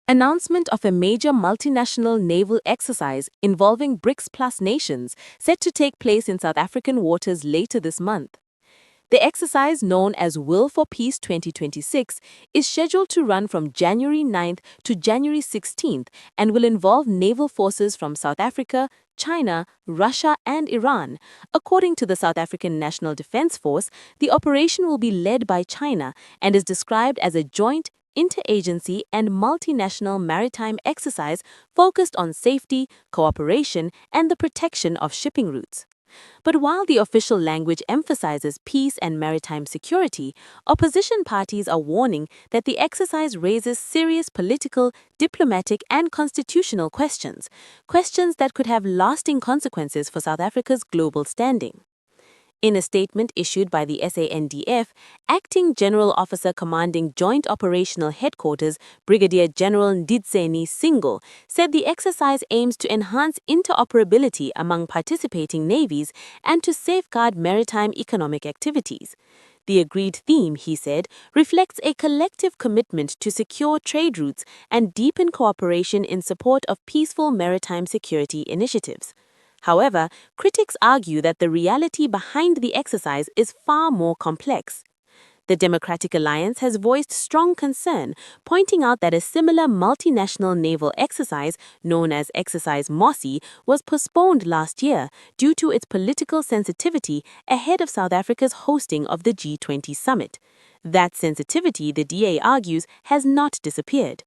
Announcement of a major multinational naval exercise involving BRICS plus nations set to take place in South African waters later this month. The exercise, known as Will for Peace 2026, is scheduled to run from January 9th to January 16th and will involve naval forces from South Africa, China, Russia, and Iran. According to the South African National Defense Force, the operation will be led by China and is described as a joint, interagency, and multinational maritime exercise focused on safety, cooperation, and the protection of shipping routes. But while the official language emphasizes peace and maritime security, opposition parties are warning that the exercise raises serious political, diplomatic, and constitutional questions that could have lasting consequences for South Africa's global standing. In a statement issued by the SANDF, Acting General Officer Commanding Joint Operational Headquarters Brigadier General Nditseni Singo said the exercise aims to enhance interoperability among participating navies and to safeguard maritime economic activities. The agreed theme, he said, reflects a collective commitment to secure trade routes and deepen cooperation in support of peaceful maritime security initiatives. However, critics argue that the reality behind the exercise is far more complex. The Democratic Alliance has voiced strong concern, pointing out that a similar multinational naval exercise, known as Exercise Mossy, was postponed last year due to its political sensitivity ahead of South Africa's hosting of the G20 summit. That sensitivity, the DA argues, has not disappeared.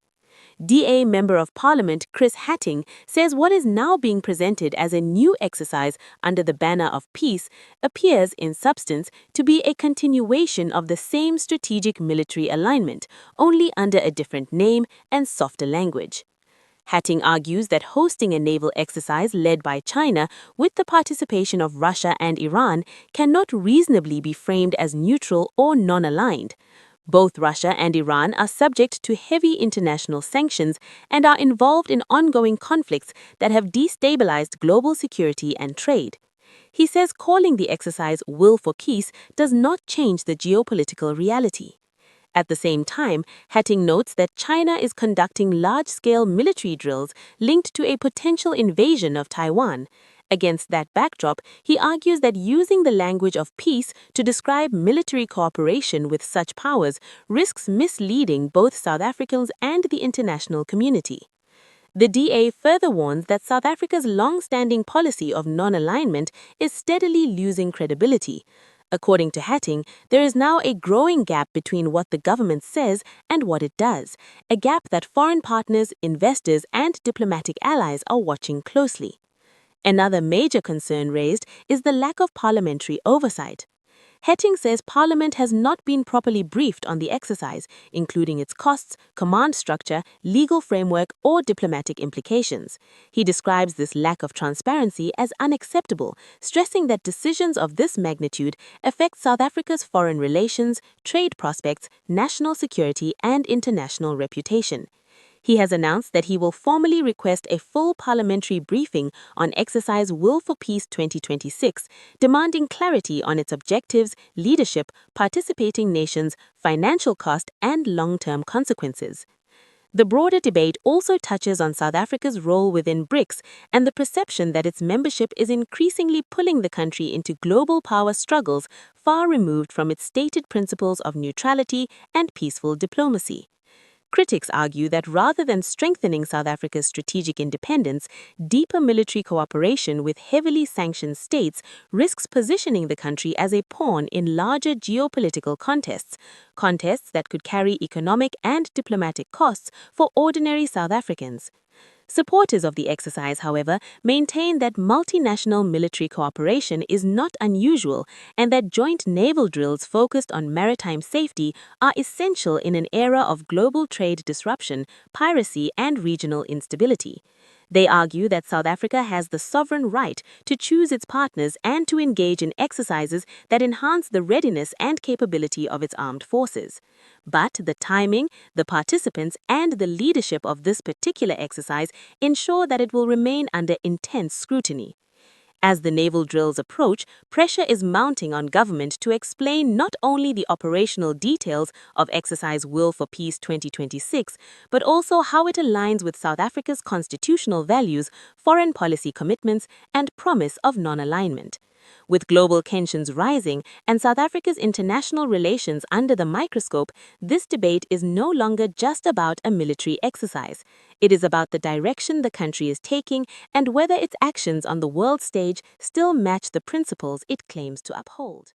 DA Member of Parliament Chris Hattingh says what is now being presented as a new exercise under the banner of peace appears, in substance, to be a continuation of the same strategic military alignment, only under a different name and softer language. Hattingh argues that hosting a naval exercise led by China with the participation of Russia and Iran cannot reasonably be framed as neutral or non-aligned. Both Russia and Iran are subject to heavy international sanctions and are involved in ongoing conflicts that have destabilized global security and trade. He says calling the exercise Will for Peace does not change the geopolitical reality. At the same time, Hattingh notes that China is conducting large-scale military drills linked to a potential invasion of Taiwan. Against that backdrop, he argues that using the language of peace to describe military cooperation with such powers risks misleading both South Africans and the international community. The DA further warns that South Africa's long-standing policy of non-alignment is steadily losing credibility. According to Hattingh, there is now a growing gap between what the government says and what it does, a gap that foreign partners, investors, and diplomatic allies are watching closely. Another major concern raised is the lack of parliamentary oversight. Hattingh says Parliament has not been properly briefed on the exercise, including its costs, command structure, legal framework, or diplomatic implications. He describes this lack of transparency as unacceptable, stressing that decisions of this magnitude affect South Africa's foreign relations, trade prospects, national security, and international reputation. He has announced that he will formally request a full parliamentary briefing on Exercise Will for Peace 2026, demanding clarity on its objectives, leadership, participating nations, financial cost, and long-term consequences. The broader debate also touches on South Africa's role within BRICS and the perception that its membership is increasingly pulling the country into global power struggles far removed from its stated principles of neutrality and peaceful diplomacy. Critics argue that rather than strengthening South Africa's strategic independence, deeper military cooperation with heavily sanctioned states risks positioning the country as a pawn in larger geopolitical contests that could carry economic and diplomatic costs for ordinary South Africans. Supporters of the exercise, however, maintain that multinational military cooperation is not unusual and that joint naval drills focused on maritime safety are essential in an era of global trade disruption, piracy, and regional instability. They argue that South Africa has the sovereign right to choose its partners and to engage in exercises that enhance the readiness and capability of its armed forces. But the timing, the participants, and the leadership of this particular exercise ensure that it will remain under intense scrutiny. As the naval drills approach, pressure is mounting on government to explain not only the operational details of Exercise Will for Peace 2026, but also how it aligns with South Africa's constitutional values, foreign policy commitments, and promise of non-alignment. With global tensions rising and South Africa's international relations under the microscope, this debate is no longer just about a military exercise. It is about the direction the country is taking and whether its actions on the world stage still match the principles it claims to uphold.